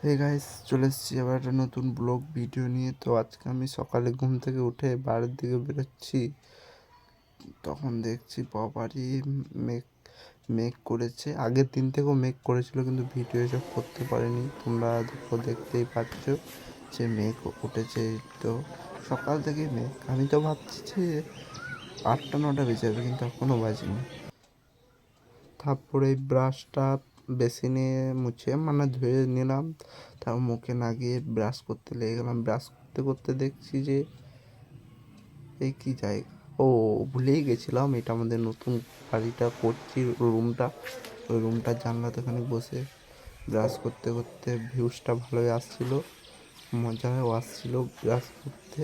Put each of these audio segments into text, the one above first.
Hey guys, চলে এসেছি আবার একটা নতুন ব্লগ ভিডিও নিয়ে। তো আজকে আমি সকালে ঘুম থেকে উঠে বাইরের দিকে বেরোচ্ছি, তখন দেখছি বাবারই মেঘ মেঘ করেছে। আগের দিন থেকেও মেঘ করেছিল, কিন্তু ভিডিও এসব করতে পারিনি। তোমরা দেখতেই পাচ্ছ যে মেঘ উঠেছে। তো সকাল থেকে মেঘ, আমি তো ভাবছি যে 8টা 9টা বেজে যাবে, কিন্তু এখনও বাজেনি। তারপরে এই ব্রাশটা বেসিনে মুছে ধুয়ে নিলাম, তারপর মুখে না গিয়ে ব্রাশ করতে লেগে গেলাম। ব্রাশ করতে করতে দেখছি যে এই কী জায়গা, ভুলেই গেছিলাম এটা আমাদের নতুন বাড়িটা করছি, রুমটা। ওই রুমটার জানলাতে ওখানে বসে ব্রাশ করতে করতে ভিউজটা ভালোই আসছিলো, মজাও আসছিলো ব্রাশ করতে।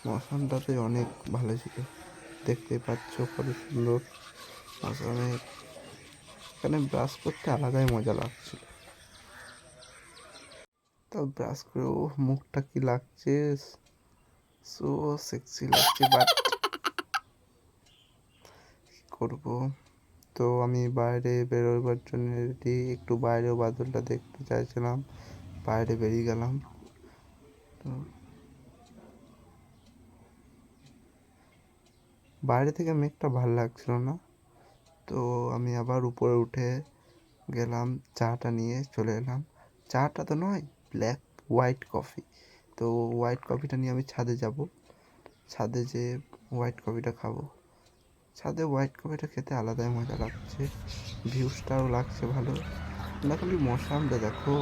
মৌসুমটাতে অনেক ভালো ছিল, দেখতে পাচ্ছ কত সুন্দর মৌসুমে। এখানে ব্রাশ করতে আলাদাই মজা লাগছিল। তো ব্রাশ করে মুখটা কি লাগছে, সো সেক্সি লাগছে, বাট কি করবো। তো আমি বাইরে বেরোবার জন্য রেডি, একটু বাইরেও বাদলটা দেখতে চাইছিলাম, বাইরে বেরিয়ে গেলাম। তো বাইরে থেকে মেঘটা ভালো লাগছিল না, তো আমি আবার উপরে উঠে গেলাম, চাটা নিয়ে চলে এলাম। চাটা তো নয়, হোয়াইট কফি। তো হোয়াইট কফিটা নিয়ে আমি ছাদে যাব, ছাদে যে হোয়াইট কফিটা খাবো। ছাদে হোয়াইট কফিটা খেতে আলাদাই মজা লাগছে, ভিউজটাও লাগছে ভালো। না খালি মশামটা দেখো,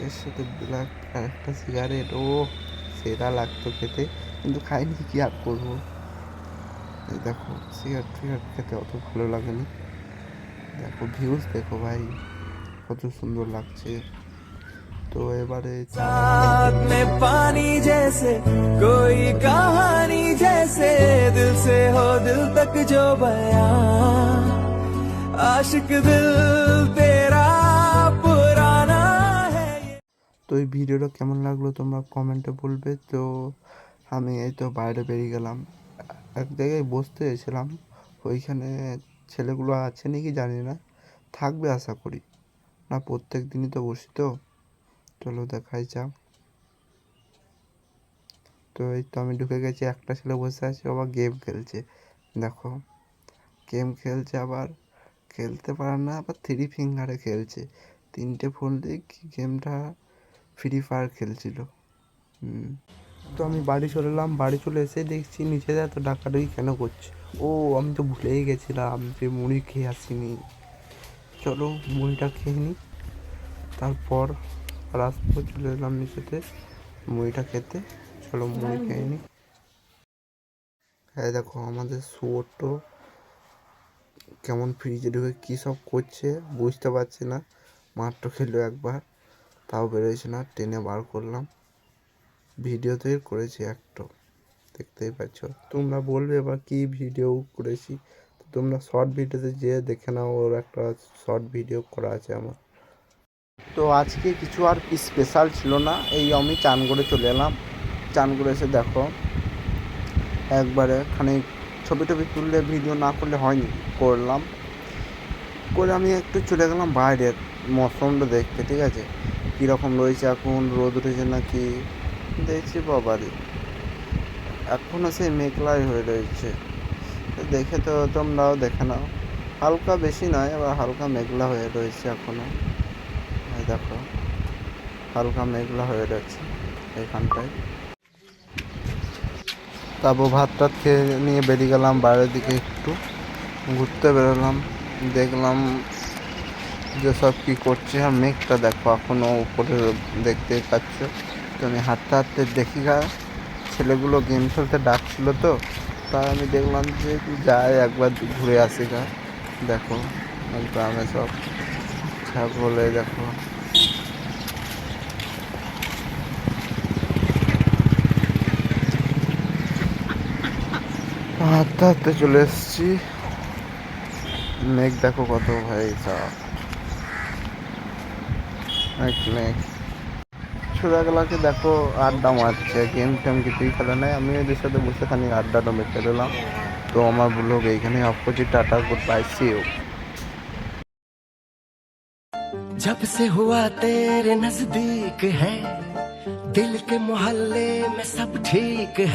এর সাথে ব্ল্যাক আর একটা সিগারেট, সেরা লাগতো খেতে, কিন্তু খাইনি, কি আর করবো। এই দেখো, সিগারেট ফিগারেট খেতে অত ভালো লাগেনি। দেখো ভিউজ দেখো ভাই, কত সুন্দর লাগছে। তো এবারে साथ में पानी जैसे कोई कहानी जैसे दिल से हो दिल तक जो बयां आशिक दिल तेरा पुराना है। তো এই ভিডিওটা কেমন লাগলো তোমরা কমেন্টে বলবে। তো আমি এই তো বাইরে বেরিয়ে গেলাম, এক জায়গায় বসতে এসেছিলাম, ওইখানে ছেলেগুলো আছে নাকি জানি না, থাকবে আশা করি, না প্রত্যেক দিনই তো বসি। তো চলো দেখাই যাক। তো এই তো আমি ঢুকে গেছি, একটা ছেলে বসে আছে, আবার গেম খেলছে। দেখো, গেম খেলছে, আবার খেলতে পারে না, আবার 3 ফিঙ্গারে খেলছে। 3টে ফোন দিয়ে গেমটা ফ্রি ফায়ার খেলছিল। তো আমি বাড়ি চলে এলাম, বাড়ি চলে এসে দেখছি নিচে এত ডাকাডাকি কেন করছে। আমি তো ভুলেই গেছিলাম যে মুড়ি খেয়ে আসিনি। চলো মুড়িটা খেয়ে নিই, তারপর আর আসবো। চলে এলাম নিচেতে মুড়িটা খেতে, চলো মুড়ি খেয়ে নিই। হ্যাঁ দেখো, আমাদের শুয়োরটো কেমন ফ্রিজে ঢুকে কী সব করছে বুঝতে পারছি না। মাত্র খেলো একবার, তাও বেরোয়ছে না, টেনে বার করলাম, ভিডিও তৈরি করেছি একটা, দেখতেই পাচ্ছ। তোমরা বলবে এবার কী ভিডিও করেছি, তোমরা শর্ট ভিডিওতে যেয়ে দেখে নাও, ওর একটা শর্ট ভিডিও করা আছে আমার। তো আজকে কিছু আর স্পেশাল ছিল না, এই আমি চান করে চলে এলাম। চান করে এসে দেখো একবারে খানিক ছবি টবি তুললে, ভিডিও না করলে হয়নি, করলাম। করে আমি একটু চলে গেলাম বাইরের মৌসুমটা দেখতে, ঠিক আছে, কীরকম রয়েছে এখন, রোদ উঠেছে নাকি। দেখছি বাবারে, এখনও সেই মেঘলাই হয়ে রয়েছে। দেখে তো তোমরাও দেখে নাও, হালকা বেশি নয়, আবার হালকা মেঘলা হয়ে রয়েছে এখনও। দেখো হালকা মেঘলা হয়ে রয়েছে এখানটায়। তারপর ভাত টাত খেয়ে নিয়ে বেরিয়ে গেলাম বাইরের দিকে, একটু ঘুরতে বেরোলাম। দেখলাম যে সব কী করছে, আর মেঘটা দেখো এখনও উপরে দেখতেই পাচ্ছ। তো আমি হাঁটতে হাঁটতে দেখি ছেলেগুলো গেম খেলতে ডাকছিল, তো তাই আমি দেখলাম যে যাই একবার ঘুরে আসি দেখো গ্রামে সব ছাগলে দেখো। হাঁটতে হাঁটতে চলে এসেছি, মেঘ দেখো কত ভাই সাপ, মেঘ। ছোটবেলাকে দেখো আড্ডা মারছে, গেম টেম কিছুই খেলে নেয়, আমি ওদের সাথে বসে খানি আড্ডাটা মেখে দিলাম। তো তো আমার ব্লগ এইখানে অফ করছি। Tata, good bye, see you. जब से हुआ तेरे नजदीक है, दिल के मोहल्ले में सब ठीक है।